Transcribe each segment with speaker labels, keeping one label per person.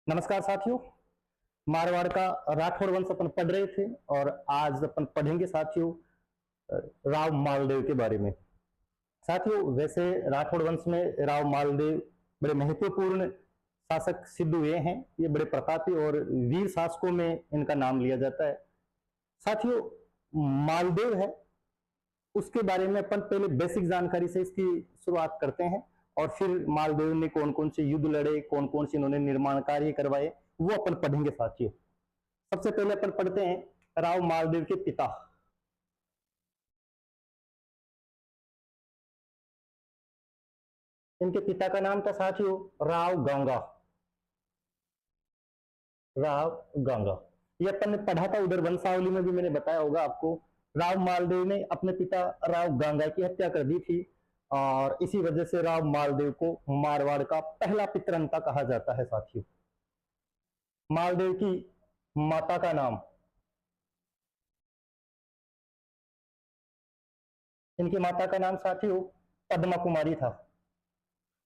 Speaker 1: नमस्कार साथियों। मारवाड़ का राठौड़ वंश अपन पढ़ रहे थे और आज अपन पढ़ेंगे साथियों राव मालदेव के बारे में। साथियों वैसे राठौड़ वंश में राव मालदेव बड़े महत्वपूर्ण शासक सिद्ध हुए हैं। ये बड़े प्रतापी और वीर शासकों में इनका नाम लिया जाता है। साथियों मालदेव है उसके बारे में अपन पहले बेसिक जानकारी से इसकी शुरुआत करते हैं और फिर मालदेव ने कौन कौन से युद्ध लड़े, कौन कौन से इन्होंने निर्माण कार्य करवाए, वो अपन पढ़ेंगे साथियों। सबसे पहले अपन पढ़ते हैं राव मालदेव के पिता। इनके पिता का नाम था साथियों राव गंगा। राव गंगा ये अपन ने पढ़ा था उधर वंशावली में भी, मैंने बताया होगा आपको। राव मालदेव ने अपने पिता राव गंगा की हत्या कर दी थी और इसी वजह से राव मालदेव को मारवाड़ का पहला पितरंता कहा जाता है साथियों। मालदेव की माता का नाम, इनकी माता का नाम साथियों पद्मा कुमारी था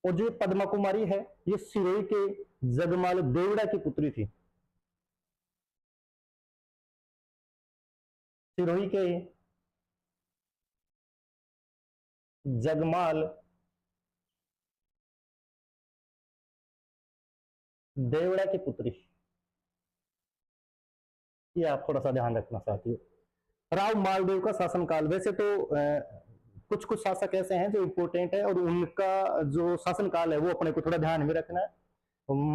Speaker 1: और जो पद्मा कुमारी है ये सिरोही के जगमाल देवड़ा की पुत्री थी। सिरोही के जगमाल देवड़ा की पुत्री, ये आप थोड़ा सा ध्यान रखना साथियों। राव मालदेव का शासनकाल, वैसे तो कुछ कुछ शासक ऐसे हैं जो इंपोर्टेंट है और उनका जो शासनकाल है वो अपने को थोड़ा ध्यान में रखना है।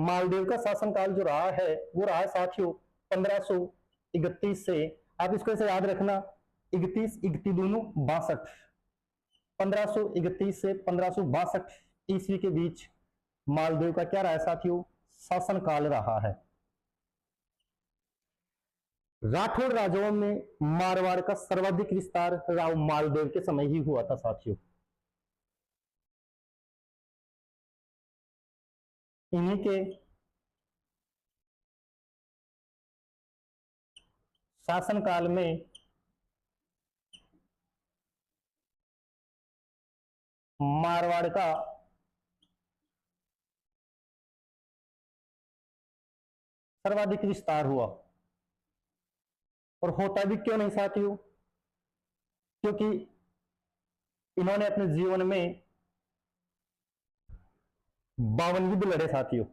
Speaker 1: मालदेव का शासनकाल जो रहा है वो रहा है साथियों 1531 से, आप इसको ऐसे याद रखना 31 31 दोनों 62, 1531 से 1562 ईस्वी के बीच मालदेव का क्या रहा है साथियों, शासनकाल रहा है। राठौड़ राजाओं में मारवाड़ का सर्वाधिक विस्तार राव मालदेव के समय ही हुआ था साथियों। इन्हीं के शासनकाल में मारवाड़ का सर्वाधिक विस्तार हुआ। और होता भी क्यों नहीं साथियों, क्योंकि इन्होंने अपने जीवन में 52 युद्ध लड़े साथियों,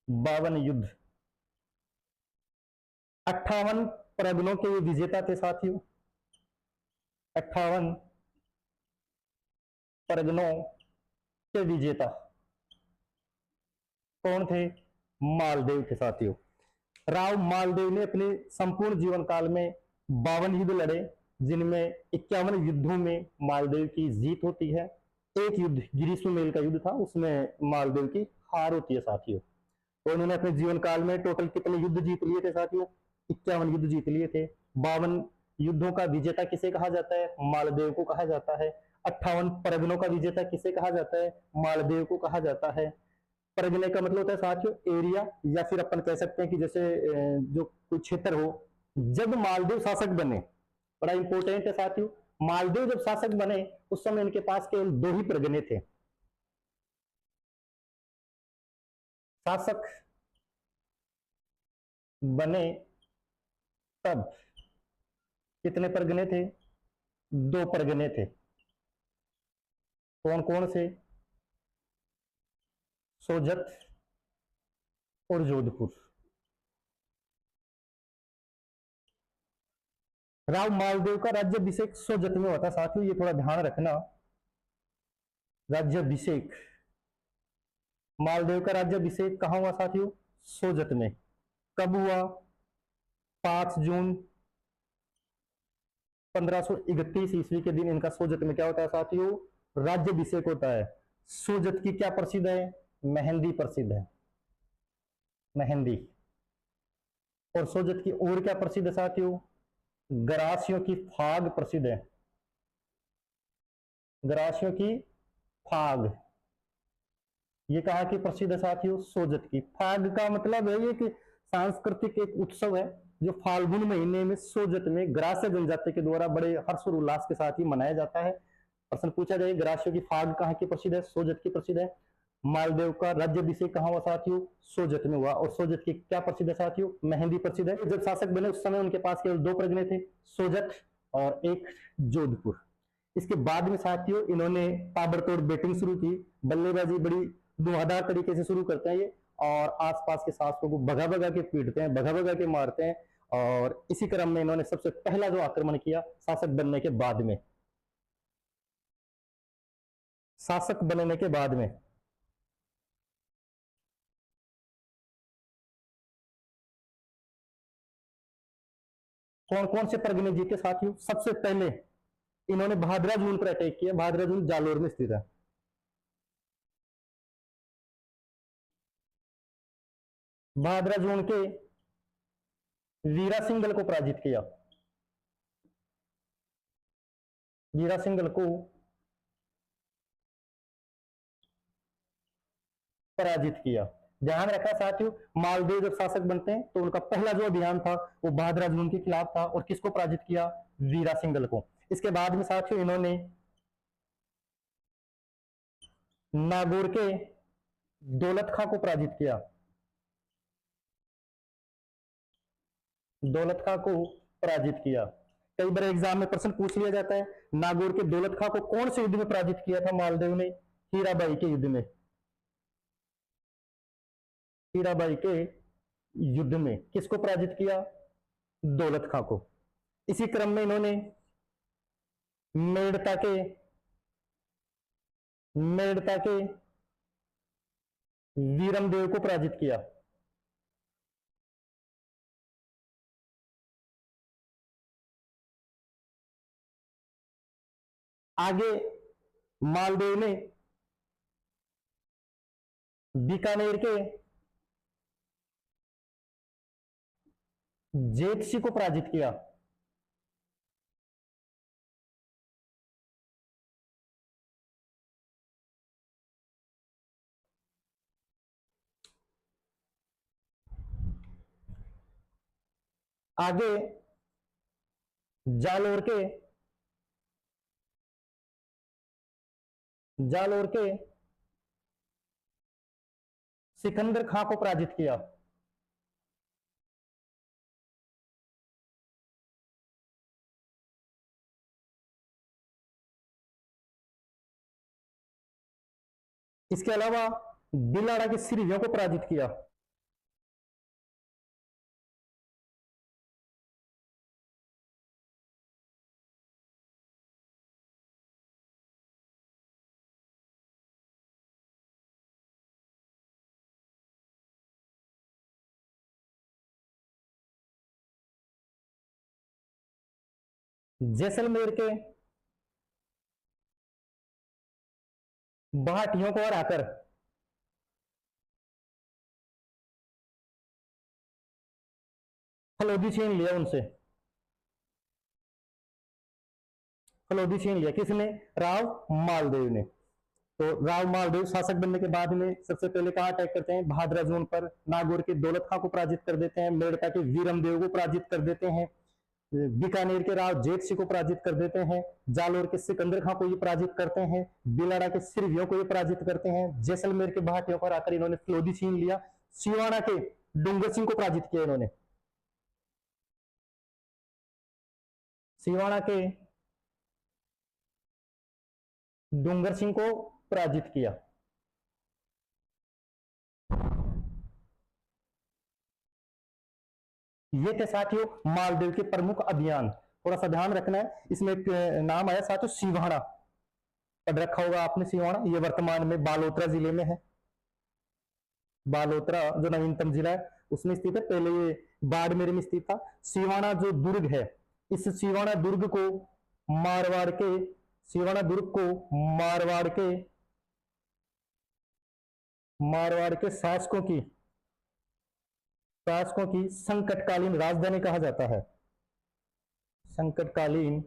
Speaker 1: 52 युद्ध। 58 प्रगनों के ये विजेता थे साथियों। 58 प्रगनों के विजेता कौन थे, मालदेव थे साथियों। राव मालदेव ने अपने संपूर्ण जीवन काल में 52 युद्ध लड़े, जिनमें 51 युद्धों में मालदेव की जीत होती है। एक युद्ध गिरीशमेल का युद्ध था, उसमें मालदेव की हार होती है साथियों। तो इन्होंने अपने जीवन काल में टोटल कितने युद्ध जीत लिए थे साथियों, 51 युद्ध जीत लिए थे। 52 युद्धों का विजेता किसे कहा जाता है, मालदेव को कहा जाता है। 58 परगनों का विजेता किसे कहा जाता है, मालदेव को कहा जाता है। परगने का मतलब होता है साथियों एरिया, या फिर अपन कह सकते हैं कि जैसे जो कोई क्षेत्र हो। जब मालदेव शासक बने, बड़ा इंपॉर्टेंट है साथियों, मालदेव जब शासक बने उस समय इनके पास केवल 2 ही परगने थे। शासक बने तब कितने परगने थे, 2 परगने थे। कौन कौन से, सोजत और जोधपुर। राव मालदेव का राज्याभिषेक सोजत में हुआ था साथियों, ये थोड़ा ध्यान रखना। राज्याभिषेक, मालदेव का राज्याभिषेक कहां हुआ साथियों, सोजत में। कब हुआ, 5 जून 1531 ईस्वी के दिन इनका सोजत में क्या होता है साथियों, राज्याभिषेक होता है। सोजत की क्या प्रसिद्ध है, मेहंदी प्रसिद्ध है, मेहंदी। और सोजत की और क्या प्रसिद्ध है साथियों, गरासियों की फाग प्रसिद्ध है, गरासियों की फाग। ये कहा कि प्रसिद्ध है साथियों, सोजत की। फाग का मतलब है ये कि सांस्कृतिक एक उत्सव है जो फाल्गुन महीने में सोजत में ग्रास्य जनजाति के द्वारा बड़े हर्ष और उल्लास के साथ ही मनाया जाता है। प्रश्न पूछा जाए ग्रासियों की फाग कहाँ की प्रसिद्ध है, सोजत की प्रसिद्ध है। मालदेव का राज्याभिषेक कहाँ हुआ साथियों? सोजत में हुआ। और सोजत की क्या प्रसिद्ध है साथियों? मेहंदी प्रसिद्ध है। जब शासक बने उस समय उनके पास केवल 2 प्रगने थे, सोजत और एक जोधपुर। इसके बाद में साथियों इन्होंने ताबड़तोड़ बैटिंग शुरू की, बल्लेबाजी बड़ी धुआंधार तरीके से शुरू करते हैं ये, और आसपास के शासकों को भगा भगा के पीटते हैं, भगा भगा के मारते हैं। और इसी क्रम में इन्होंने सबसे पहला जो आक्रमण किया शासक बनने के बाद में, शासक बनने के बाद में कौन कौन से परगने जीते साथियों? सबसे पहले इन्होंने भादरा जून पर अटैक किया। भादरा जून जालोर में स्थित है। भादरा जून के वीरा सिंघल को पराजित किया। वीरा सिंघल को पराजित किया। ध्यान रखा साथियों, मालदेव जब शासक बनते हैं तो उनका पहला जो अभियान था वो भादरा जून के खिलाफ था। और किसको पराजित किया? वीरा सिंघल को। इसके बाद में साथियों इन्होंने नागौर के दौलत खां को पराजित किया। दौलत खां को पराजित किया। कई बार एग्जाम में प्रश्न पूछ लिया जाता है, नागौर के दौलत खां को कौन से युद्ध में पराजित किया था मालदेव ने? हीराबाई के युद्ध में। हीराबाई के युद्ध में किसको पराजित किया? दौलत खां को। इसी क्रम में इन्होंने मेड़ता के वीरमदेव को पराजित किया। आगे मालदेव ने बीकानेर के जेतसी को पराजित किया। आगे जालोर के सिकंदर खां को पराजित किया। इसके अलावा बिलाड़ा के सिरवियों को पराजित किया। जैसलमेर के भाटियों को हराकर फलोदी छीन लिया उनसे। फलोदी छीन लिया किसने? राव मालदेव ने। तो राव मालदेव शासक बनने के बाद में सबसे पहले कहां अटैक करते हैं? भादरा जोन पर। नागौर के दौलत खां को पराजित कर देते हैं, मेड़ता के वीरमदेव को पराजित कर देते हैं, बीकानेर के राव जेठ सिंह को पराजित कर देते हैं, जालोर के सिकंदर खां को ये पराजित करते हैं, बिलाड़ा के सिरवियों को ये पराजित करते हैं, जैसलमेर के भाटियों को आकर इन्होंने फलोदी छीन लिया, सिवाना के डूंगर सिंह को पराजित किया इन्होंने। सिवाना के डूंगर सिंह को पराजित किया। ये थे साथियों मालदेव के प्रमुख अभियान। थोड़ा सा ध्यान रखना है, इसमें एक नाम आया साथियों सिवाना, पढ़ रखा होगा आपने सिवाना। ये वर्तमान में बालोतरा जिले में है। बालोतरा जो नवीनतम जिला है उसमें स्थित है, पहले ये बाड़मेर में स्थित था। सिवाना जो दुर्ग है, इस सिवाना दुर्ग को मारवाड़ के शासकों की संकटकालीन राजधानी कहा जाता है। संकटकालीन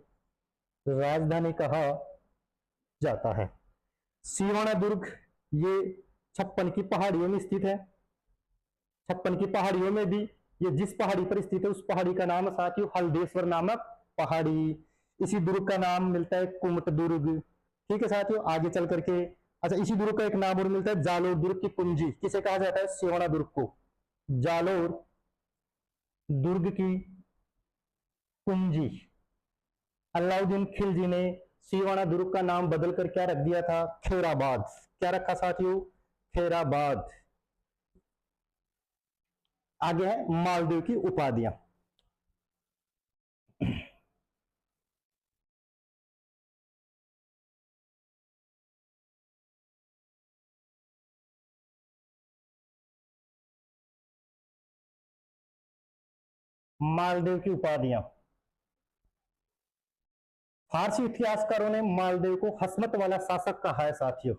Speaker 1: राजधानी कहा जाता है। सिवाना दुर्ग ये 56 की पहाड़ियों में स्थित है। 56 की पहाड़ियों में भी ये जिस पहाड़ी पर स्थित है उस पहाड़ी का नाम साथियों हल्देश्वर नामक पहाड़ी। इसी दुर्ग का नाम मिलता है कुमट दुर्ग। ठीक है साथियों, आगे चल करके अच्छा, इसी दुर्ग का एक नाम और मिलता है, जालोर दुर्ग की कुंजी किसे कहा जाता है? सेवणा दुर्ग को। जालोर दुर्ग की कुंजी। अलाउद्दीन खिलजी ने सीवाना दुर्ग का नाम बदलकर क्या रख दिया था? खेराबाद। क्या रखा साथियों? खेराबाद। आगे है मालदेव की उपाधियां। मालदेव की उपाधियां। फारसी इतिहासकारों ने मालदेव को हसमत वाला शासक कहा है साथियों।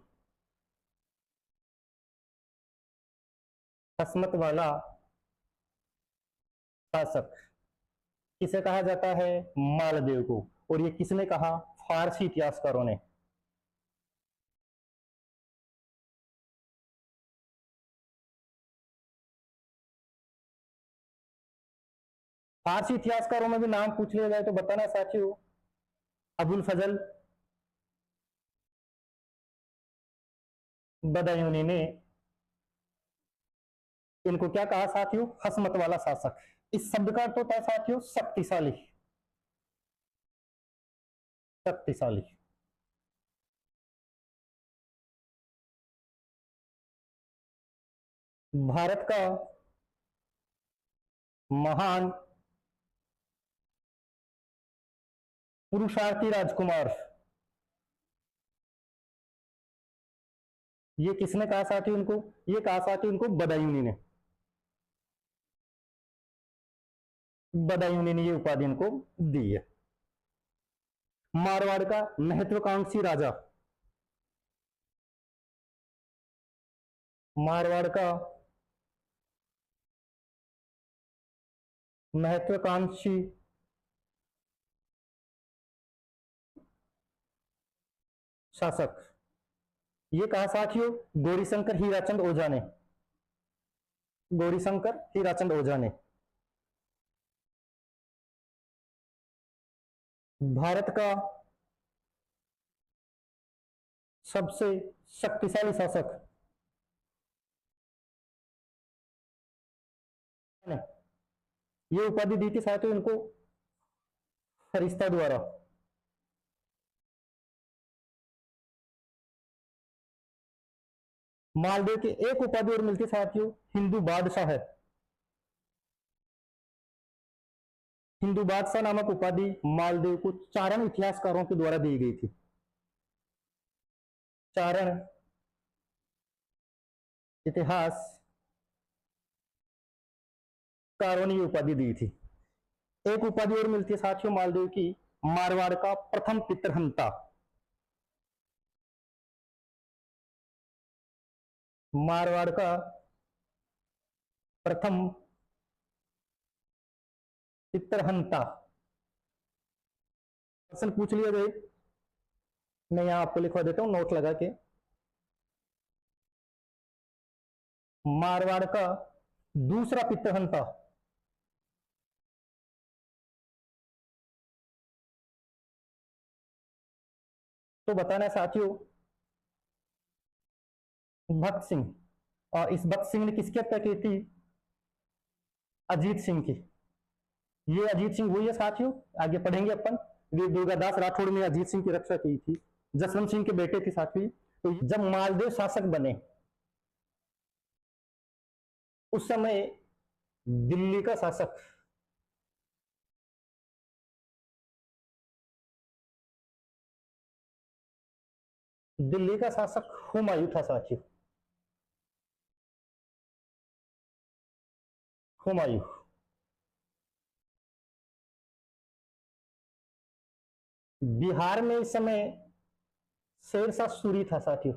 Speaker 1: हसमत वाला शासक किसे कहा जाता है? मालदेव को। और ये किसने कहा? फारसी इतिहासकारों ने। फारसी इतिहासकारों में भी नाम पूछ लिया जाए तो बताना साथियों। अबुल फजल बदायूनी ने इनको क्या कहा साथियों? हसमत वाला शासक। इस शब्द का अर्थ होता है साथियों शक्तिशाली। शक्तिशाली। भारत का महान पुरुषार्थी राजकुमार, ये किसने कहा साथियों इनको? ये कहा साथियों इनको बदायूनी ने। बदायूनी ने ये उपाधि इनको दी है। मारवाड़ का महत्वाकांक्षी राजा। मारवाड़ का महत्वाकांक्षी शासक, ये कहा साथियों गौरीशंकर हीराचंद ओझा ने। गौरीशंकर हीराचंद ओझा ने। भारत का सबसे शक्तिशाली शासक ने ये उपाधि दी थी साथियों इनको फरिश्ता द्वारा। मालदेव की एक उपाधि और मिलती साथियों, हिंदू बादशाह है। हिंदू बादशाह नामक उपाधि मालदेव को चारण इतिहासकारों के द्वारा दी गई थी। चारण इतिहास कारों ने उपाधि दी थी। एक उपाधि और मिलती है साथियों मालदेव की, मारवाड़ का प्रथम पितृहंता। मारवाड़ का प्रथम पितृहंता। क्वेश्चन पूछ लिया गए, मैं यहां आपको लिखवा देता हूं नोट लगा के। मारवाड़ का दूसरा पितृहंता। तो बताना है साथियों भक्त सिंह। और इस भक्त सिंह ने किसकी हत्या की थी? अजीत सिंह की। ये अजीत सिंह वही है साथियों, आगे पढ़ेंगे अपन। वीर दुर्गादास राठौड़ ने अजीत सिंह की रक्षा की थी, जसवंत सिंह के बेटे थे साथियों। तो जब मालदेव शासक बने उस समय दिल्ली का शासक हुमायूं था साथियों। हुमायूं। बिहार में इस समय शेरशाह सूरी था साथियों।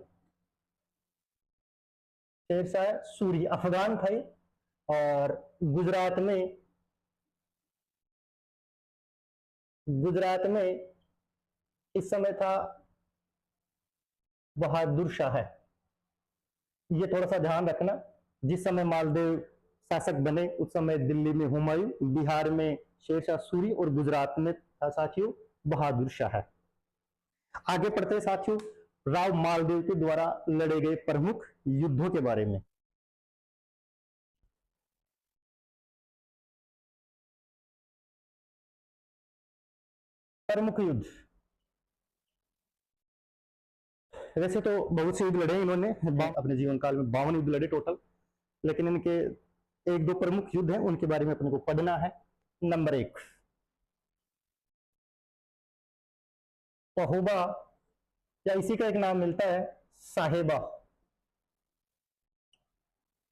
Speaker 1: शेरशाह सूरी अफगान थे। और गुजरात में इस समय था बहादुर शाह है। ये थोड़ा सा ध्यान रखना, जिस समय मालदेव शासक बने उस समय दिल्ली में हुमायूं, बिहार में शेरशाह सूरी और गुजरात में था साथियों बहादुर शाह है। आगे पढ़ते हैं साथियों, राव मालदेव के द्वारा लड़े गए प्रमुख युद्धों के बारे में। प्रमुख युद्ध, वैसे तो बहुत से युद्ध लड़े इन्होंने अपने जीवन काल में, 52 युद्ध लड़े टोटल, लेकिन इनके एक दो प्रमुख युद्ध हैं उनके बारे में अपने को पढ़ना है। नंबर 1, पहोबा, या इसी का एक नाम मिलता है साहेबा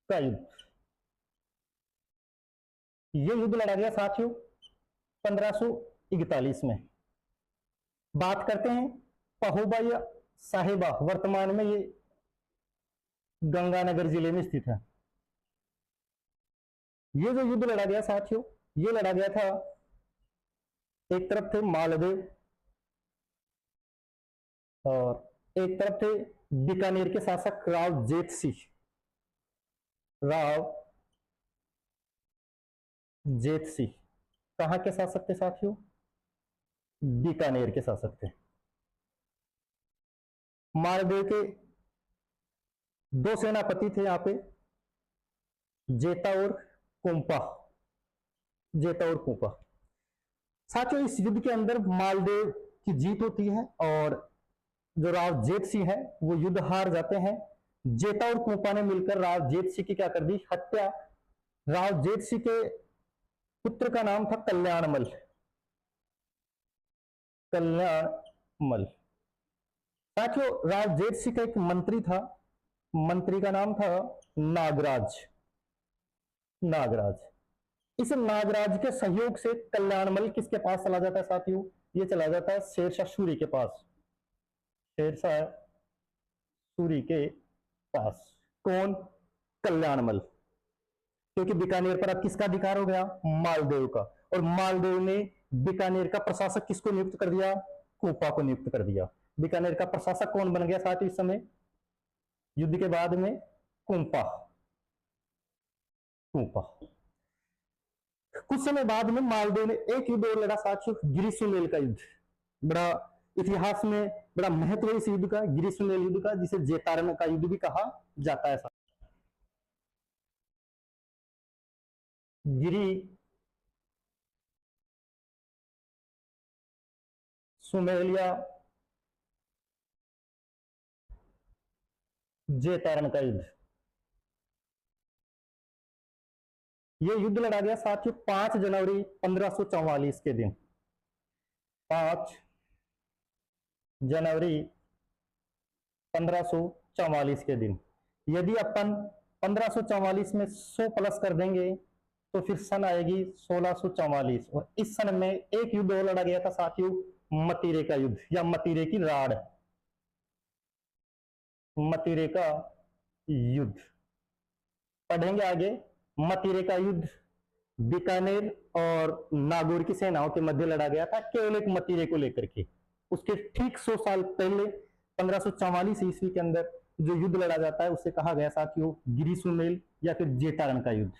Speaker 1: का युद्ध। ये युद्ध लड़ा गया साथियों 1541 में। बात करते हैं पहोबा या साहेबा, वर्तमान में ये गंगानगर जिले में स्थित है। ये जो युद्ध लड़ा गया साथियों, ये लड़ा गया था, एक तरफ थे मालदेव और एक तरफ थे बीकानेर के शासक राव जेठ सिंह। राव जेठ सिंह कहां के शासक थे साथियों? बीकानेर के शासक थे। मालदेव के दो सेनापति थे यहां पे, जेता और कुंपा। जेता और कुंपा। साथियों इस युद्ध के अंदर मालदेव की जीत होती है और जो राव जेठ सिंह है वो युद्ध हार जाते हैं। जेता और कुंपा ने मिलकर राव जेठ सिंह की क्या कर दी? हत्या। राव जेठ सिंह के पुत्र का नाम था कल्याणमल। कल्याणमल। साथियों राव जेठ सिंह का एक मंत्री था, मंत्री का नाम था नागराज। नागराज। इस नागराज के सहयोग से कल्याणमल किसके पास चला जाता है साथियों? ये चला जाता है शेरशाह सूरी के पास। शेरशाह सूरी के पास। कौन? कल्याणमल। क्योंकि बीकानेर पर अब किसका अधिकार हो गया? मालदेव का। और मालदेव ने बीकानेर का प्रशासक किसको नियुक्त कर दिया? कुंपा को नियुक्त कर दिया। बीकानेर का प्रशासक कौन बन गया साथियों इस समय युद्ध के बाद में? कुंपा। कुंपा। कुछ समय बाद में मालदेव ने एक युद्ध और लड़ा साथियों, गिरी सुमेल का युद्ध। बड़ा इतिहास में बड़ा महत्व है इस युद्ध का, गिरी सुमेल युद्ध का, जिसे जेतारण का युद्ध भी कहा जाता है। गिरी सुमेल या जेतारण का युद्ध, यह युद्ध लड़ा गया साथियों 5 जनवरी 1544 के दिन। 5 जनवरी 1544 के दिन। यदि अपन 1544 में 100 प्लस कर देंगे तो फिर सन आएगी 1644। और इस सन में एक युद्ध और लड़ा गया था साथियों, मतीरे का युद्ध या मतीरे की राड़। मतीरे का युद्ध पढ़ेंगे आगे। मतीरे का युद्ध बीकानेर और नागौर की सेनाओं के मध्य लड़ा गया था, केवल एक मतीरे को लेकर के। उसके ठीक 100 साल पहले 1544 ईस्वी के अंदर जो युद्ध लड़ा जाता है उसे कहा गया साथियों गिरी सुमेल या फिर जेतारण का युद्ध।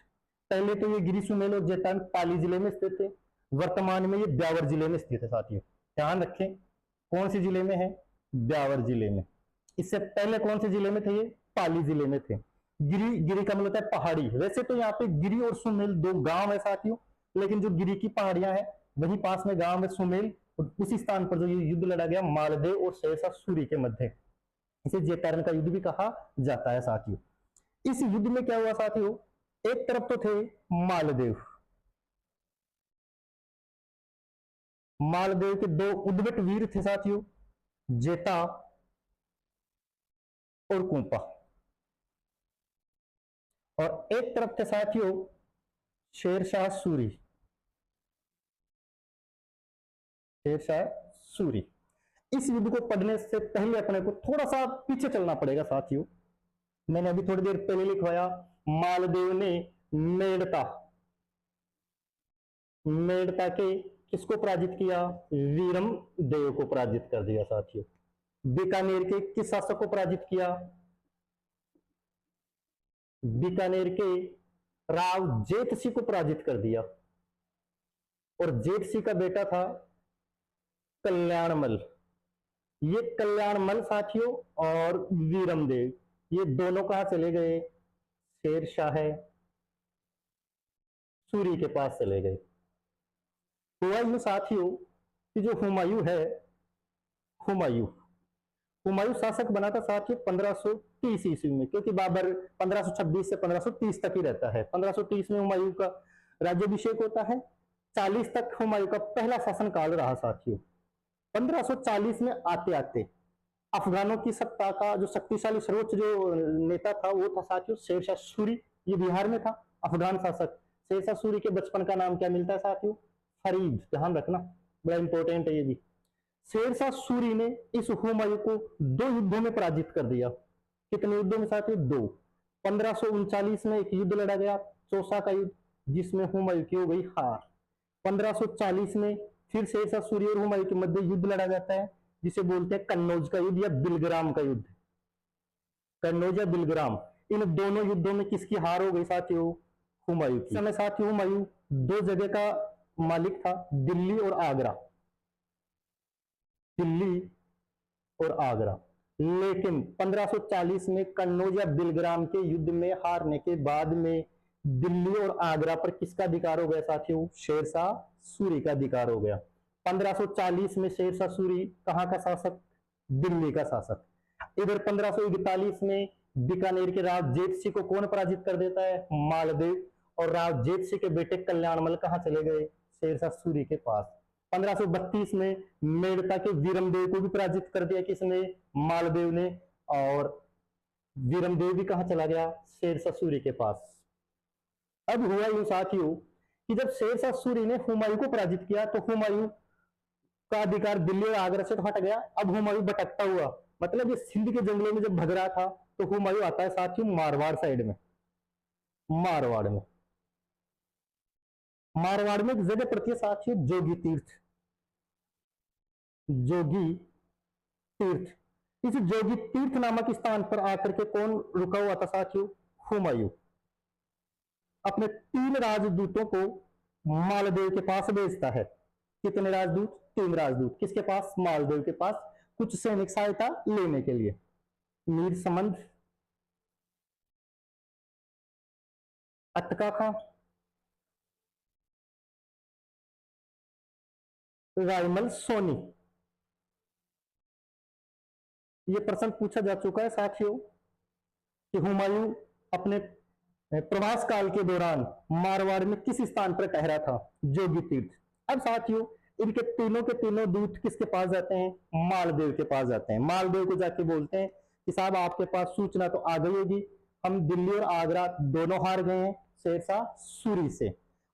Speaker 1: पहले तो ये गिरी सुमेल और जेतारण पाली जिले में स्थित थे, वर्तमान में ये ब्यावर जिले में स्थित है साथियों। ध्यान रखें कौन से जिले में है? ब्यावर जिले में। इससे पहले कौन से जिले में थे? ये पाली जिले में थे। गिरी, गिरी का मतलब होता है पहाड़ी। वैसे तो यहाँ पे गिरी और सुमेल दो गांव है साथियों, लेकिन जो गिरी की पहाड़ियां हैं वही पास में गांव है सुमेल। और उसी स्थान पर जो ये युद्ध लड़ा गया मालदेव और शेरशाह सूरी के मध्य, इसे जेतारण का युद्ध भी कहा जाता है साथियों। इस युद्ध में क्या हुआ साथियों? एक तरफ तो थे मालदेव। मालदेव के दो उद्भट वीर थे साथियों, जेता और कुंपा। और एक तरफ थे साथियों शेरशाह सूरी। शेरशाह सूरी। इस युद्ध को पढ़ने से पहले अपने को थोड़ा सा पीछे चलना पड़ेगा साथियों। मैंने अभी थोड़ी देर पहले लिखवाया मालदेव ने मेड़ता, मेड़ता के किसको पराजित किया? वीरम देव को पराजित कर दिया साथियों। बीकानेर के किस शासक को पराजित किया? बीकानेर के राव जेठ सिंह को पराजित कर दिया। और जेठ सिंह का बेटा था कल्याणमल। ये कल्याणमल साथियों और वीरमदेव, ये दोनों कहाँ चले गए? शेर शाह सूरी के पास चले गए। हुआ यूं साथियों कि जो हुमायूं है, हुमायूं हुमायूं शासक बना था साथियों 1530 ईस्वी में, क्योंकि बाबर 1526 से 1530 तक ही रहता है। 1530 में हुमायूं का राज्याभिषेक होता है। 40 तक हुमायूं का पहला शासनकाल रहा साथियों। 1540 में आते आते अफगानों की सत्ता का जो शक्तिशाली सर्वोच्च जो नेता था वो था साथियों शेरशाह सूरी। ये बिहार में था अफगान शासक। शेरशाह सूरी के बचपन का नाम क्या मिलता है साथियों? फरीद, ध्यान रखना, बड़ा इंपॉर्टेंट है ये भी। शेरशाह सूरी ने इस हुमायूं को 2 युद्धों में पराजित कर दिया। कितने युद्धों में साथियों? 2। 1539 में एक युद्ध लड़ा गया, चौसा का युद्ध, जिसमें हुमायूं की हो गई हार। 1540 में फिर शेरशाह सूरी और हुमायूं के मध्य युद्ध लड़ा जाता है, जिसे बोलते हैं कन्नौज का युद्ध या बिलग्राम का युद्ध। कन्नौज या बिलग्राम, इन दोनों युद्धों में किसकी हार हो गई साथियों? हुमायूं की। समय साथियों हुमायूं 2 जगह का मालिक था, दिल्ली और आगरा। दिल्ली और आगरा। लेकिन 1540 में कन्नौज या बिलग्राम के युद्ध में हारने के बाद में दिल्ली और आगरा पर किसका अधिकार हो गया साथियों? शेरशाह सूरी का अधिकार हो गया। 1540 में शेरशाह सूरी कहां का शासक? दिल्ली का शासक। इधर 1541 में बीकानेर के राव जेठ सिंह को कौन पराजित कर देता है? मालदेव। और राव जेठ सिंह के बेटे कल्याणमल कहां चले गए? शेरशाह सूरी के पास। 1532 में मेड़ता के वीरमदेव को भी पराजित कर दिया किसने? मालदेव ने। और वीरमदेव भी कहां चला गया? शेरशाह सूरी के पास। अब हुआ यूं साथियों कि जब शेरशाह सूरी ने हुमायूं को पराजित किया तो हुमायूं का अधिकार दिल्ली और आगरा से तो हट गया। अब हुमायूं भटकता हुआ, मतलब ये सिंध के जंगलों में जब भग रहा था तो हुमायूं आता है साथियों मारवाड़ साइड में। मारवाड़ में एक जगह पड़ती है साथियों जोगी तीर्थ। जोगी तीर्थ, इस जोगी तीर्थ नामक स्थान पर आकर के कौन रुका हुआ था साथियों? हुमायूं अपने 3 राजदूतों को मालदेव के पास भेजता है। कितने राजदूत? 3 राजदूत। किसके पास? मालदेव के पास, कुछ सैनिक सहायता लेने के लिए। मीर समंद, अतका खां, रायमल सोनी। ये प्रश्न पूछा जा चुका है साथियों कि हुमायूं अपने प्रवास काल के दौरान मारवाड़ में किस स्थान पर ठहरा था? जोगी तीर्थ। अब साथियों इनके तीनों के तीनों दूत किसके पास जाते हैं? मालदेव के पास जाते हैं। मालदेव को जाके बोलते हैं कि साहब आपके पास सूचना तो आ गई होगी, हम दिल्ली और आगरा दोनों हार गए हैं शेरशाह सूरी से,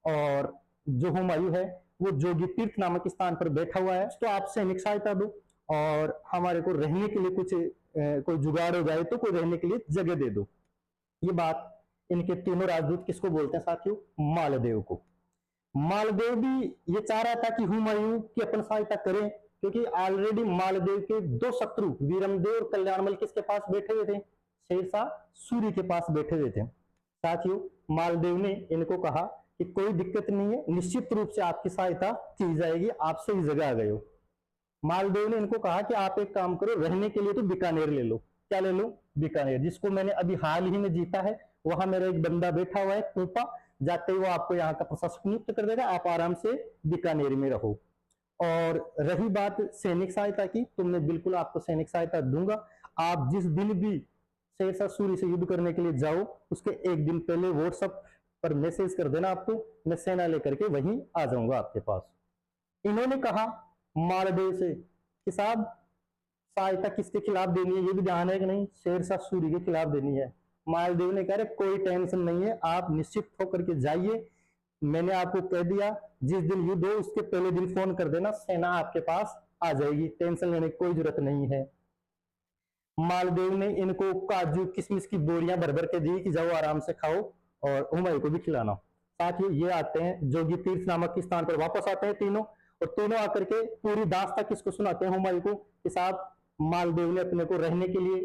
Speaker 1: और जो हुमायूं है वो जोगी तीर्थ नामक स्थान पर बैठा हुआ है, तो आप सैनिक सहायता दो और हमारे को रहने के लिए कुछ कोई जुगाड़ हो जाए तो कोई रहने के लिए जगह दे दो। ये बात इनके तीनों राजदूत किसको बोलते हैं साथियों? मालदेव को। मालदेव भी ये चाह रहा था कि हुमायूं की अपन सहायता करें, क्योंकि ऑलरेडी मालदेव के 2 शत्रु वीरमदेव और कल्याणमल किसके पास बैठे हुए थे? शेरशाह सूरी के पास बैठे हुए थे। साथियों मालदेव ने इनको कहा कि कोई दिक्कत नहीं है, निश्चित रूप से आपकी सहायता की जाएगी, आप सही जगह आ गए हो। मालदेव ने इनको कहा कि आप एक काम करो, रहने के लिए तो बीकानेर ले लो। क्या ले लो? बीकानेर, जिसको मैंने अभी हाल ही में जीता है। वहां मेरा एक बंदा बैठा हुआ है कूपा, जाते ही वो आपको यहाँ का प्रशासक नियुक्त कर देगा, आप आराम से बीकानेर में रहो। और रही बात सैनिक सहायता की, तो मैं बिल्कुल आपको सैनिक सहायता दूंगा। आप जिस दिन भी शेरशाह सूरी से युद्ध करने के लिए जाओ, उसके एक दिन पहले व्हाट्सएप पर मैसेज कर देना आपको, मैं सेना लेकर के वहीं आ जाऊंगा आपके पास। इन्होंने कहा मालदेव से कि साहब सहायता किसके खिलाफ देनी है, ये भी ध्यान है कि नहीं? शेरशाह सूरी के खिलाफ देनी है। मालदेव ने कहा कोई टेंशन नहीं है, आप निश्चित होकर के जाइए, मैंने आपको कह दिया जिस दिन युद्ध हो उसके पहले दिन फोन कर देना, सेना आपके पास आ जाएगी, टेंशन लेने की कोई जरूरत नहीं है। मालदेव ने इनको काजू किशमिश की बोरियां भर भर के दी कि जाओ आराम से खाओ और हुमायूं को भी खिलाना। साथ ही ये आते हैं जोगी तीर्थ नामक स्थान पर, वापस आते हैं तीनों, और तीनों आकर के पूरी दास्तां किसको सुनाते हैं? हुमायूं को, कि साहब मालदेव ने अपने को रहने के लिए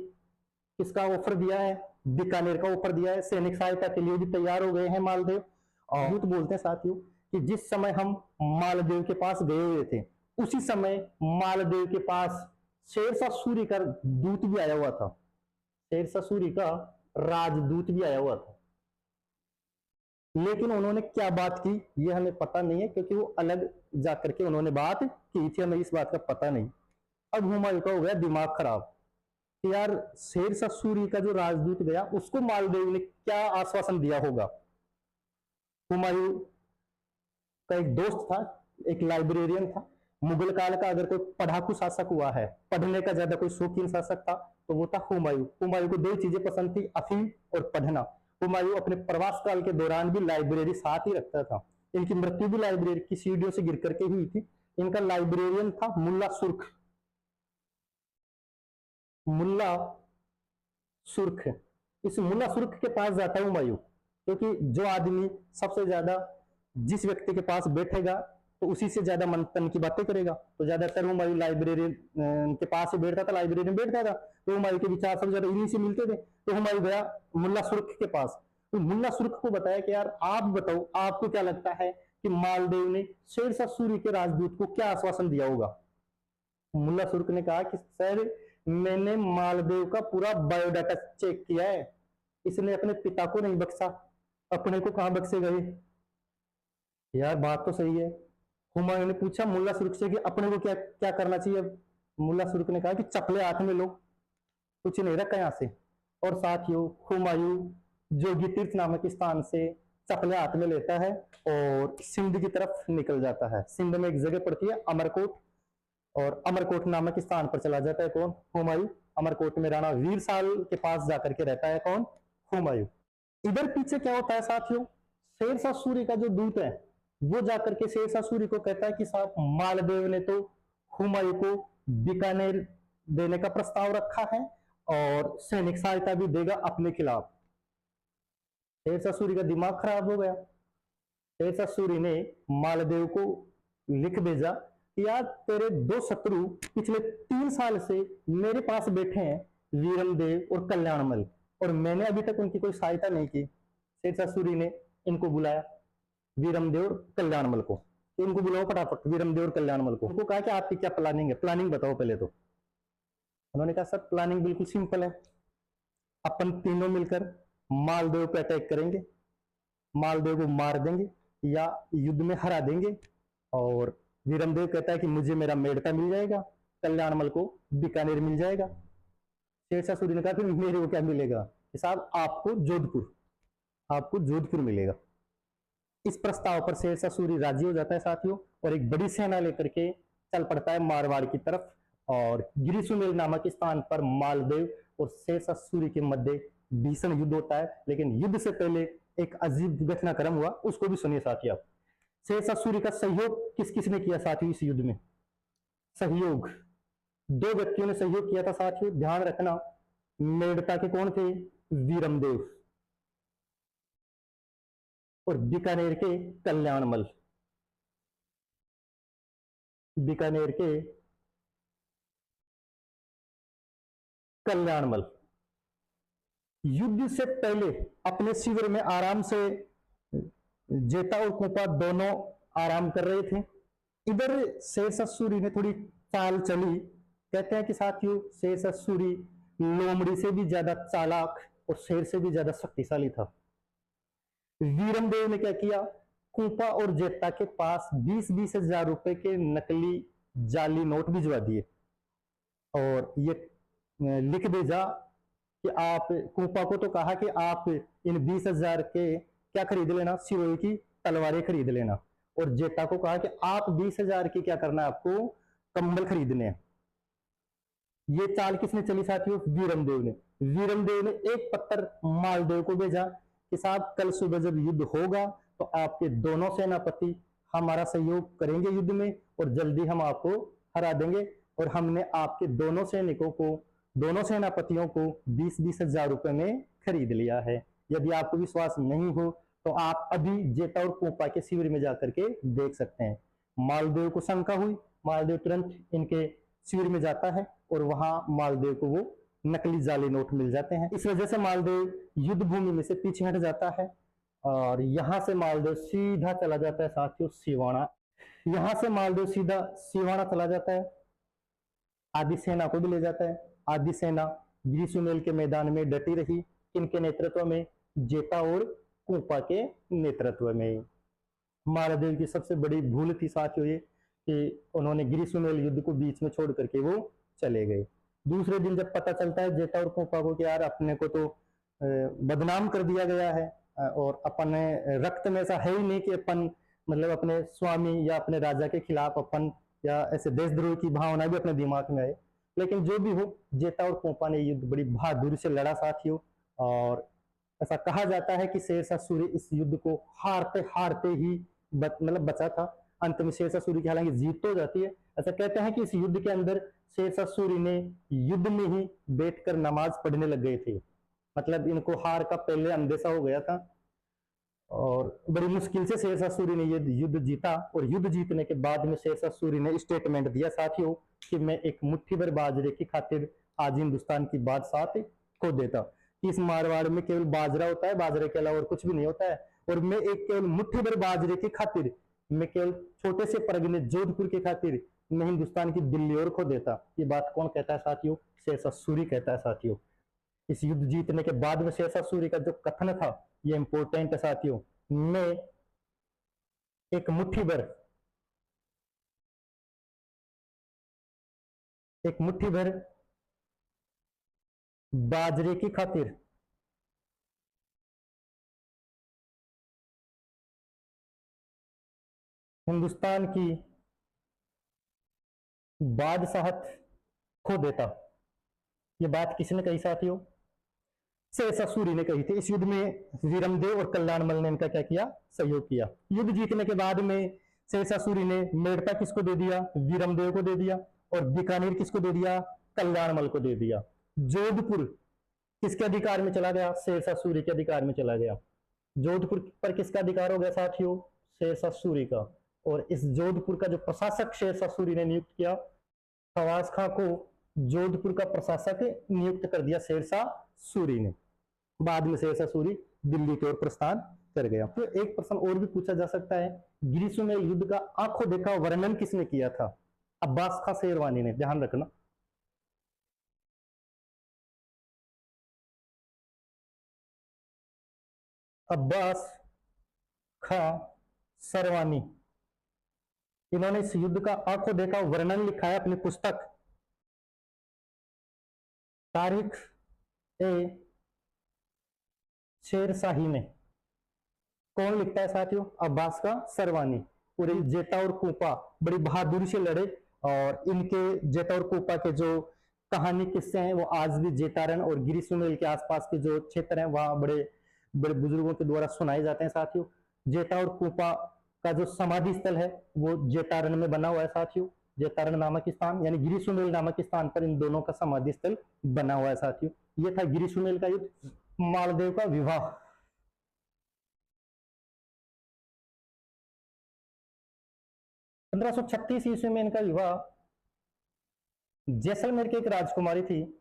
Speaker 1: किसका ऑफर दिया है? बीकानेर का ऑफर दिया है, सैनिक सहायता के लिए भी तैयार हो गए हैं मालदेव। और तो बोलते हैं साथियों कि जिस समय हम मालदेव के पास गए हुए थे, उसी समय मालदेव के पास शेरशाह सूरी का दूत भी आया हुआ था, शेरशाह सूरी का राजदूत भी आया हुआ था, लेकिन उन्होंने क्या बात की ये हमें पता नहीं है, क्योंकि वो अलग जाकर के उन्होंने बात की थी, हमें इस बात का पता नहीं। अब हुमायूं का हो गया दिमाग खराब कि यार शेरशाह सूरी का जो राजदूत गया उसको मालदेव ने क्या आश्वासन दिया होगा। हुमायूं का एक दोस्त था, एक लाइब्रेरियन था, मुगल काल का अगर कोई पढ़ाकू शासक हुआ है, पढ़ने का ज्यादा कोई शौकीन शासक था तो वो था हुमायूं। हुमायूं को दो चीजें पसंद थी, अफीम और पढ़ना। हुमायूं अपने प्रवास काल के दौरान भी लाइब्रेरी साथ ही रखता था। इनकी मृत्यु भी लाइब्रेरी की सीढ़ियों से गिर करके हुई थी। इनका लाइब्रेरियन था मुल्ला सुर्ख, मुल्ला सुर्ख। इस मुल्ला सुर्ख के पास जाता है हुमायूं, क्योंकि जो आदमी सबसे ज्यादा जिस व्यक्ति के पास बैठेगा तो उसी से ज्यादा मन तन की बातें करेगा, तो ज्यादातर हुमायूं लाइब्रेरी के पास ही बैठता था, लाइब्रेरी में बैठता था, तो हुमायूं के विचार सबसे ज्यादा इन्हीं से मिलते थे। तो हुमायूं गया मुल्ला सुर्ख के पास, तो मुल्ला सुर्ख को बताया कि यार आप बताओ, आपको क्या लगता है कि मालदेव ने शेरशाह सूरी के राजदूत को क्या आश्वासन दिया होगा। मुल्ला सुर्ख ने कहा कि सर मैंने मालदेव का पूरा बायोडाटा चेक किया है, इसने अपने पिता को नहीं बख्शा, अपने को कहां बख्शेगा ये। यार बात तो सही है। हुमायूं ने पूछा मुल्ला सुर्ख से कि अपने को क्या क्या करना चाहिए। मुल्ला सुर्ख ने कहा कि चपले हाथ में लो, कुछ नहीं रखा यहां से। और साथियों हुमायूं जोगी तीर्थ नामक स्थान से चपले हाथ में लेता है और सिंध की तरफ निकल जाता है। सिंध में एक जगह पड़ती है अमरकोट, और अमरकोट नामक स्थान पर चला जाता है कौन, हुमायूं। अमरकोट में राणा वीर साल के पास जाकर के रहता है कौन, हुमायूं। इधर पीछे क्या होता है साथियों, शेरशाह सूरी का जो दूत है वो जाकर के शेरशाह सूरी को कहता है कि साहब मालदेव ने तो हुमायूं को बीकानेर देने का प्रस्ताव रखा है और सैनिक सहायता भी देगा अपने खिलाफ। शेरशाह सूरी का दिमाग खराब हो गया। शेरशाह सूरी ने मालदेव को लिख भेजा कि यार तेरे दो शत्रु पिछले 3 साल से मेरे पास बैठे हैं, वीरमदेव और कल्याणमल, और मैंने अभी तक उनकी कोई सहायता नहीं की। शेरशाह सूरी ने इनको बुलाया, वीरमदेव और कल्याणमल को, इनको बुलाओ फटाफट, वीरमदेव और कल्याणमल को। उनको कहा कि आपकी क्या प्लानिंग है, प्लानिंग बताओ पहले तो। उन्होंने कहा सर प्लानिंग बिल्कुल सिंपल है, अपन तीनों मिलकर मालदेव पे अटैक करेंगे, मालदेव को मार देंगे या युद्ध में हरा देंगे, और वीरमदेव कहता है कि मुझे मेरा मेड़ता मिल जाएगा, कल्याणमल को बीकानेर मिल जाएगा। शेरशाह सूरी ने कहा फिर मेरे को क्या मिलेगा, साहब आपको जोधपुर, आपको जोधपुर मिलेगा। इस प्रस्ताव पर शेरशाह सूरी राजी हो जाता है साथियों, और एक बड़ी सेना लेकर के चल पड़ता है मारवाड़ की तरफ, और गिरिसुमेल नामक स्थान पर मालदेव और शेरशाह सूरी के मध्य भीषण युद्ध होता है। लेकिन युद्ध से पहले एक अजीब घटनाक्रम हुआ, उसको भी सुनिए साथियों। शेरशाह सूरी का सहयोग किस किसने किया साथियों इस युद्ध में, सहयोग 2 व्यक्तियों ने सहयोग किया था साथियों, ध्यान रखना। मेड़ता के कौन थे, वीरमदेव, और बीकानेर के कल्याणमल, बीकानेर के कल्याणमल। युद्ध से पहले अपने शिविर में आराम से जेता और कुपा दोनों आराम कर रहे थे। इधर शेरशाह सूरी ने थोड़ी चाल चली। कहते हैं कि साथियों शेरशाह सूरी लोमड़ी से भी ज्यादा चालाक और शेर से भी ज्यादा शक्तिशाली था। वीरमदेव ने क्या किया, कुपा और जेता के पास 20-20 हजार रुपए के नकली जाली नोट भिजवा दिए, और ये लिख भेजा कि आप, कुपा को तो कहा कि आप इन 20,000 के क्या खरीद लेना, सिरोही की तलवारें खरीद लेना, और जेता को कहा कि आप 20,000 की क्या करना है, आपको कंबल खरीदने हैं। ये चाल किसने चली साथियों, वीरमदेव ने। वीरमदेव ने एक पत्र मालदेव को भेजा कि साहब कल सुबह जब युद्ध होगा तो आपके दोनों सेनापति हमारा सहयोग करेंगे युद्ध में, और जल्दी हम आपको हरा देंगे, और हमने आपके दोनों सैनिकों को, दोनों सेनापतियों को 20-20 हजार रुपए में खरीद लिया है। यदि आपको विश्वास नहीं हो तो आप अभी जेता और कोपा के शिविर में जाकर के देख सकते हैं। मालदेव को शंका हुई, मालदेव तुरंत इनके शिविर में जाता है, और वहां मालदेव को वो नकली जाली नोट मिल जाते हैं। इस वजह से मालदेव युद्ध भूमि में से पीछे हट जाता है, और यहां से मालदेव सीधा चला जाता है साथियों सिवाना। यहां से मालदेव सीधा सिवाना चला जाता है। आदि सेना को भी ले जाता है। आदि सेना ग्रीसुमेल के मैदान में डटी रही, किनके नेतृत्व में? जेता और कुंपा के नेतृत्व में। मालदेव की सबसे बड़ी भूल थी साथियों ये कि उन्होंने ग्रीसुमेल युद्ध को बीच में छोड़ करके वो चले गए। दूसरे दिन जब पता चलता है जेता और कुंपा को कि यार अपने को तो बदनाम कर दिया गया है और अपने रक्त में ऐसा है ही नहीं कि अपन मतलब अपने स्वामी या अपने राजा के खिलाफ अपन या ऐसे देशद्रोह की भावना भी अपने दिमाग में आए, लेकिन जो भी हो जेता और कुंपा ने युद्ध बड़ी बहादुरी से लड़ा साथियों। और ऐसा कहा जाता है कि शेरशाह सूरी इस युद्ध को हारते हारते ही मतलब बचा था। अंत में शेरशाह सूरी की हालांकि जीत तो जाती है। ऐसा कहते हैं कि इस युद्ध के अंदर शेरशाह सूरी ने युद्ध में ही बैठकर नमाज पढ़ने लग गए थे, मतलब इनको हार का पहले अंदेशा हो गया था और बड़ी मुश्किल से शेरशाह सूरी ने ये युद्ध जीता। और युद्ध जीतने के बाद में शेरशाह सूरी ने स्टेटमेंट दिया साथियों कि मैं एक मुट्ठी भर बाजरे की खातिर आज हिंदुस्तान की बादशाहत खो देता। इस मारवाड़ में केवल बाजरा होता है, बाजरे के अलावा और कुछ भी नहीं होता है, और मैं एक केवल मुट्ठी भर बाजरे की खातिर, मैं केवल छोटे से परगने जोधपुर की खातिर मैं हिंदुस्तान की दिल्ली और खो देता। ये बात कौन कहता है साथियों? शेरशाह सूरी कहता है साथियों। इस युद्ध जीतने के बाद में शेरशाह सूरी का जो कथन था ये इंपॉर्टेंट है साथियों। मैं एक मुट्ठी भर बाजरे की खातिर हिंदुस्तान की बादशाहत खो देता। ये बात किसने कही साथियों? शेरशाह सूरी ने कही थी। इस युद्ध में वीरमदेव और कल्याणमल ने इनका क्या किया? सहयोग किया। युद्ध जीतने के बाद में शेरशाह सूरी ने मेड़ता किसको दे दिया? वीरमदेव को दे दिया। और बीकानेर किसको दे दिया? कल्याणमल को दे दिया। जोधपुर किसके अधिकार में चला गया? शेरशाह सूरी के अधिकार में चला गया। जोधपुर पर किसका अधिकार हो गया साथियों? शेरशाह सूरी का। और इस जोधपुर का जो प्रशासक शेरशाह सूरी ने नियुक्त किया, खवास खां को जोधपुर का प्रशासक नियुक्त कर दिया शेरशाह सूरी ने। बाद में शेरशाह सूरी दिल्ली की ओर प्रस्थान कर गया। तो एक प्रश्न और भी पूछा जा सकता है, ग्रीसुमेल युद्ध का आंखों देखा वर्णन किसने किया था? अब्बास खां शेरवानी ने, ध्यान रखना। अब्बास खां शेरवानी, इन्होंने इस युद्ध का आंखों देखा वर्णन लिखा है अपनी पुस्तक तारीख ए शेरशाही में। कौन लिखता है साथियों? अब्बास का शेरवानी। पूरे जेता और कुंपा बड़ी बहादुरी से लड़े और इनके जेता और कुंपा के जो कहानी किस्से हैं वो आज भी जेतारण और ग्रीसुमेल के आसपास के जो क्षेत्र हैं वहां बड़े बड़े बुजुर्गों के द्वारा सुनाए जाते हैं साथियों। जेता और कुंपा का जो समाधि स्थल है वो जेतारण में बना हुआ है साथियों। जेतारण नामक स्थान यानी ग्रीसुमेल नामक स्थान पर इन दोनों का समाधि स्थल बना हुआ है साथियों। ये था ग्रीसुमेल का युद्ध। मालदेव का विवाह, 1536 ईस्वी में इनका विवाह जैसलमेर की एक राजकुमारी थी,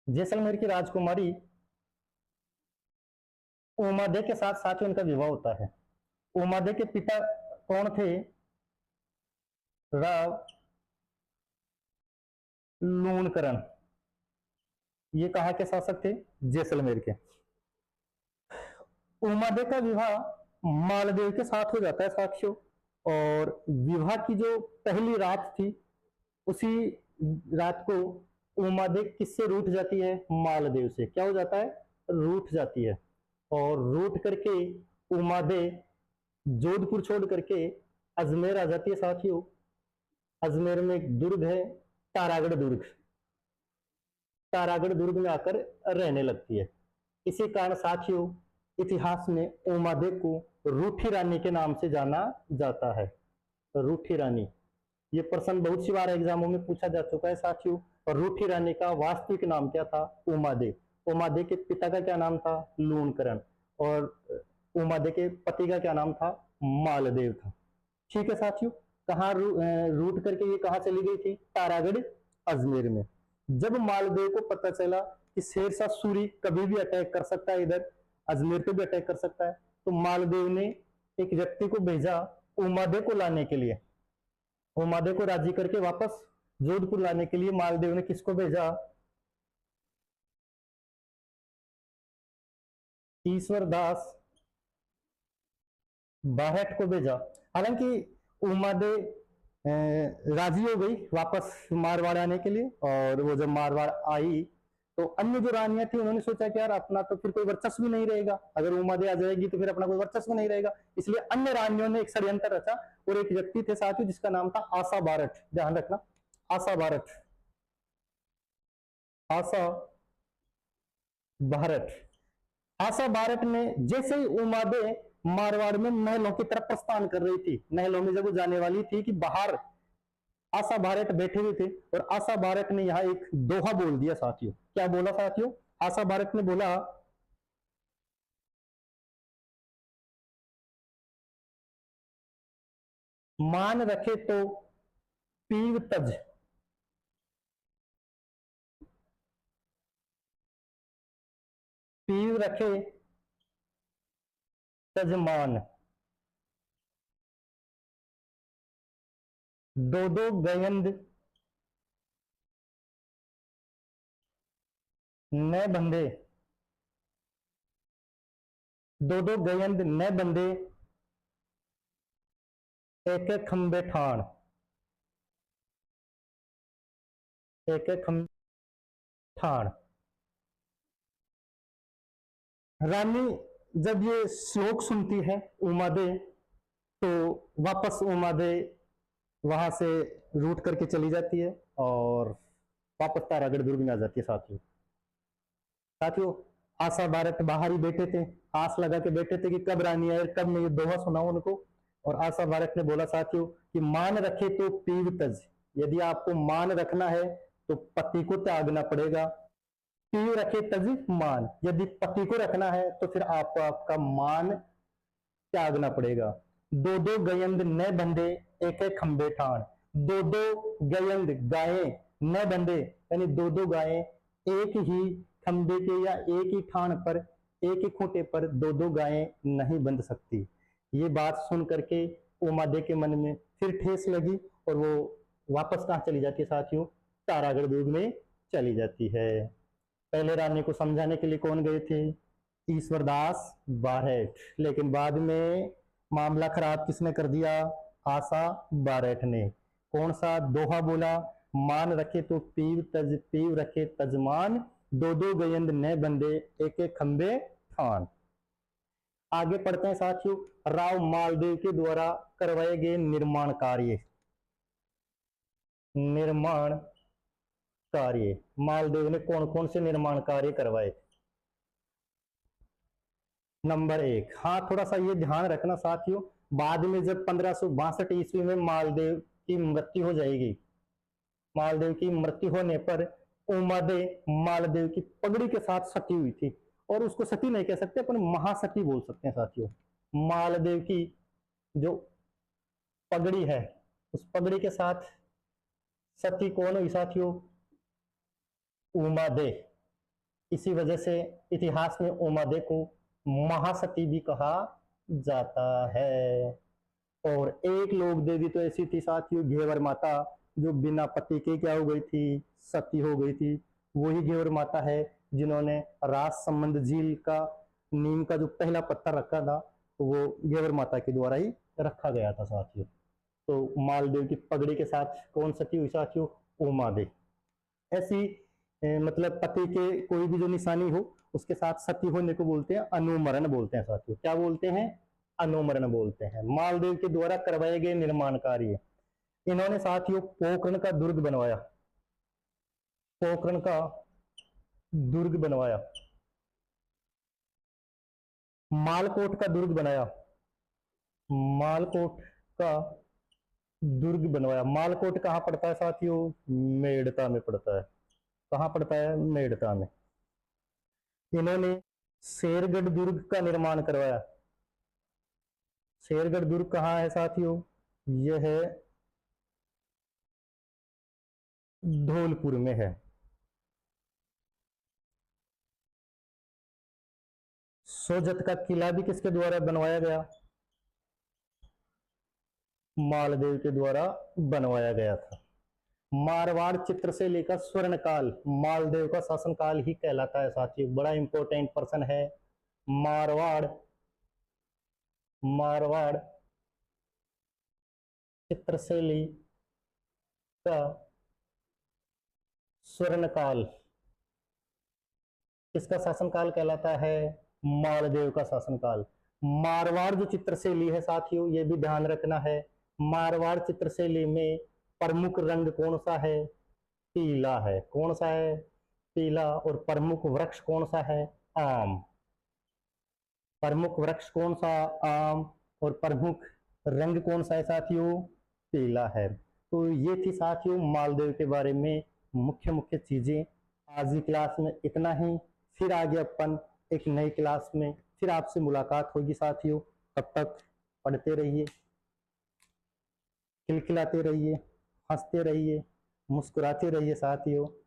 Speaker 1: जैसलमेर की राजकुमारी उमादे के साथ साथ इनका विवाह होता है। उमादे के पिता कौन थे? राव लूणकरण, ये कहा के शासक थे? जैसलमेर के। उमादे का विवाह मालदेव के साथ हो जाता है साथियों। और विवाह की जो पहली रात थी उसी रात को उमादे किससे रूठ जाती है? मालदेव से। क्या हो जाता है? रूठ जाती है। और रूठ करके उमादे जोधपुर छोड़ करके अजमेर आ जाती है साथियों। अजमेर में एक दुर्ग है तारागढ़ दुर्ग, तारागढ़ दुर्ग में आकर रहने लगती है। इसी कारण साथियों इतिहास में उमादे को रूठी रानी के नाम से जाना जाता है। रूठी रानी, ये प्रश्न बहुत सी बार एग्जामों में पूछा जा चुका है साथियों। और रूठी रानी का वास्तविक नाम क्या था? उमादे। उमादे के पिता का क्या नाम था? लूणकरण। और उमादे के पति का क्या नाम था? मालदेव था। ठीक है साथियों, कहाँ रूट करके ये कहाँ चली गई थी? तारागढ़ अजमेर में। जब मालदेव को पता चला कि शेरशाह सूरी कभी भी अटैक कर सकता है, इधर अजमेर पे भी अटैक कर सकता है, तो मालदेव ने एक व्यक्ति को भेजा उमादे को लाने के लिए। उमादे को राजी करके वापस जोधपुर लाने के लिए मालदेव ने किसको भेजा? ईश्वरदास बारहट को भेजा। हालांकि उमादे राजी हो गई वापस मारवाड़ आने के लिए, और वो जब मारवाड़ आई तो अन्य जो रानियां थी उन्होंने सोचा कि यार अपना तो फिर कोई वर्चस्व भी नहीं रहेगा, अगर उमादे आ जाएगी तो फिर अपना कोई वर्चस्व नहीं रहेगा। इसलिए अन्य रानियों ने एक षड्यंत्र रचा, और एक व्यक्ति थे साथियों जिसका नाम था आशा बारठ। ध्यान रखना, आशा बारठ, आशा बारठ। आशा बारठ ने जैसे ही उमादे मारवाड़ में महलों की तरफ प्रस्थान कर रही थी, महलों में जब वो जाने वाली थी कि बाहर आशा बारठ बैठे हुए थे, और आशा बारठ ने यहाँ एक दोहा बोल दिया साथियों। क्या बोला साथियों? आशा बारठ ने बोला, मान रखे तो पीव तज, पीव रखे तजमान, दो दो गयंद न बंदे, दो दो गयंद न बंदे एक एक खंबे ठाण, एक एक खंबे ठाण। रानी जब ये श्लोक सुनती है उमादे, तो वापस उमादे वहां से रूट करके चली जाती है और वापस तारागढ़ दुर्ग में आ जाती है साथियों। साथियों, आशा बारठ बाहर ही बैठे थे, आस लगा के बैठे थे कि कब रानी आए, कब मैं ये दोहा सुनाऊं उनको। और आशा बारठ ने बोला साथियों कि मान रखे तो पीव तज, यदि आपको मान रखना है तो पति को त्यागना पड़ेगा। पीव रखे तज मान, यदि पति को रखना है तो फिर आपको आपका मान त्यागना पड़ेगा। दो दो गयंद न बंदे एक एक खंबे ठाण, दो दो गयंद गायें न बंदे, यानी दो दो गायें एक ही खंबे के या एक ही ठाण पर, एक ही खूंटे पर दो दो गायें नहीं बंध सकती। ये बात सुन करके उमादे के मन में फिर ठेस लगी, और वो वापस कहाँ चली जाती है साथियों? तारागढ़ दुर्ग में चली जाती है। पहले रानी को समझाने के लिए कौन गए थे? ईश्वरदास बारठ। लेकिन बाद में मामला खराब किसने कर दिया? आशा बारठ ने। कौन सा दोहा बोला? मान रखे तो पीव तज, पीव रखे तजमान, दो दो गयंद न बंदे एक एक खंबे ठान। आगे पढ़ते हैं साथियों, राव मालदेव के द्वारा करवाए गए निर्माण कार्य। निर्माण कार्य, मालदेव ने कौन कौन से निर्माण कार्य करवाए? नंबर एक, हाँ थोड़ा सा ये ध्यान रखना साथियों, बाद में जब 1562 ईस्वी में मालदेव की मृत्यु हो जाएगी, मालदेव की मृत्यु होने पर उमादे मालदेव की पगड़ी के साथ सती हुई थी, और उसको सती नहीं कह सकते अपन, महासती बोल सकते हैं साथियों। मालदेव की जो पगड़ी है, उस पगड़ी के साथ सती कौन हुई साथियों? उमादे। इसी वजह से इतिहास में उमादे को महासती भी कहा जाता है। और एक लोक देवी तो ऐसी थी साथियों, घेवर माता, जो बिना पति के क्या हो गई थी? सती हो गई थी। वही घेवर माता है जिन्होंने राज संबंध झील का नीम का जो पहला पत्थर रखा था, तो वो घेवर माता के द्वारा ही रखा गया था साथियों। तो मालदेव की पगड़ी के साथ कौन सती हुई साथियों? उमादे। ऐसी मतलब पति के कोई भी जो निशानी हो उसके साथ सती होने को बोलते हैं अनुमरण बोलते हैं साथियों। क्या बोलते हैं? अनुमरण बोलते हैं। मालदेव के द्वारा करवाए गए निर्माण कार्य, इन्होंने साथियों पोखरण का दुर्ग बनवाया, पोखरण का दुर्ग बनवाया, मालकोट का दुर्ग बनाया, मालकोट का दुर्ग बनवाया। मालकोट कहाँ पड़ता है साथियों? मेड़ता में पड़ता है। कहाँ पड़ता है? मेड़ता में। इन्होंने शेरगढ़ दुर्ग का निर्माण करवाया। शेरगढ़ दुर्ग कहाँ है साथियों? यह है धौलपुर में है। सोजत का किला भी किसके द्वारा बनवाया गया? मालदेव के द्वारा बनवाया गया था। मारवाड़ चित्र से लेकर स्वर्ण काल मालदेव का शासनकाल ही कहलाता है साथियों। बड़ा इंपॉर्टेंट पर्सन है। मारवाड़ मारवाड़ चित्रशैली का स्वर्णकाल किसका शासनकाल कहलाता है? मालदेव का शासनकाल। मारवाड़ जो चित्रशैली है साथियों, ये भी ध्यान रखना है, मारवाड़ चित्रशैली में प्रमुख रंग कौन सा है? पीला है। कौन सा है? पीला। और प्रमुख वृक्ष कौन सा है? आम। प्रमुख वृक्ष कौन सा? आम। और प्रमुख रंग कौन सा है साथियों? पीला है। तो ये थी साथियों मालदेव के बारे में मुख्य मुख्य चीजें। आज की क्लास में इतना ही। फिर आगे अपन एक नई क्लास में फिर आपसे मुलाकात होगी साथियों। तब तक पढ़ते रहिए, खिलखिलाते रहिए, हंसते रहिए, मुस्कुराते रहिए साथियों।